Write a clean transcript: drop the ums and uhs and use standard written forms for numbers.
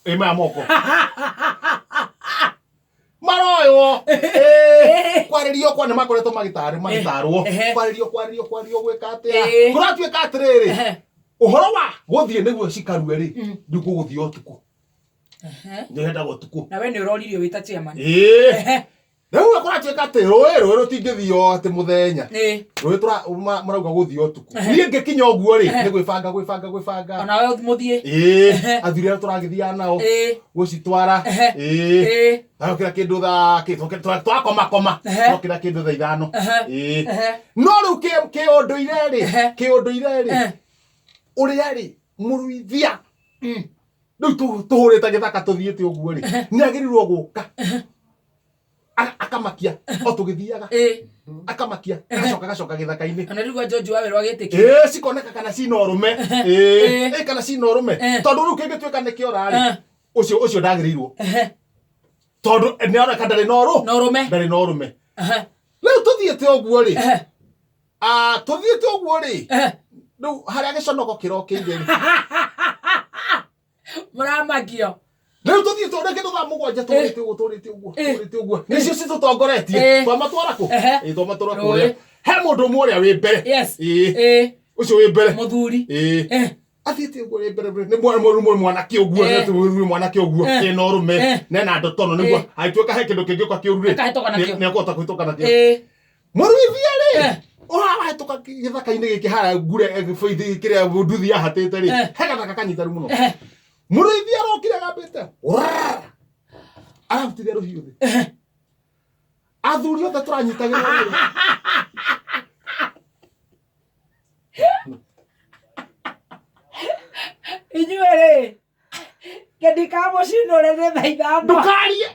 Ema moko. Maroyo. Kwaririo kwa nema koreto magitarwo. Kwaririo gwekate. Kuratwe katrere. Uhoro wa guthie niguo cikaru ri. Nduko guthie otuku. Ndenda gotuku. Na we ni uroririo wita chairman. Rĩu akuratwĩka atĩ rũĩ rũtingĩthio atĩ mũthenya. Rũĩ marauga gũthio ũtukũ. Niĩ ngĩkinya ũguo rĩ nĩ gwĩbanga. Ona we mũthie. Athuri arĩa tũragĩthiaga nao gũcitwara. Arokĩra kĩndũ twakoma. Arokĩra kĩndũ thaa 5. No rĩu kĩũndũire rĩ ũrĩa rĩ mũruithia. Rĩu tũhũrĩte gĩthaka tũthiĩte ũguo rĩ nĩagĩrĩirwo gũka. Akamakia otugithiaga akamakia gacoka githaka-ini ana rigwa George wawe rwagĩtĩkĩra cikoneka kana cina ũrũme kana cina ũrũme tondu rĩu kĩngĩtuĩka nĩ kĩora rĩ ũcio ndagĩrĩirwo tondu nĩoneka ndarĩ na ũrũme rĩu tũthiĩte ũguo rĩ rĩu harĩa gĩconoko kĩrokĩire mũramakio rĩu tũthiĩ tũreke thaa 7 tũrĩte ũguo nĩcio citũtongoretie twamatwara kũ twamatwara kũrĩa he mũndũ ũmwe ũrĩa wĩ mbere ũcio wĩ mbere mũthuri athiĩte ũguo wĩ mbere nĩ mwanake ũguo ena ũrũme nena ndotono nĩguo agĩtuĩka he kĩndũ kĩngĩũka kĩũru rĩ nĩekũhota kũhĩtũka nakĩo mũruithia rĩ ũrahĩtũka gĩthaka-inĩ gĩkĩ harĩa ngure kĩrĩa nduthi yahatĩte rĩ he gathaka kanyitaru mũno mũruithia arokire gambĩte ararutithia rũhiũ thĩ athuri othe tũranyitagĩrĩra inyuĩ rĩ ngĩndikamucinũre nĩ thaa 5 ndũkarie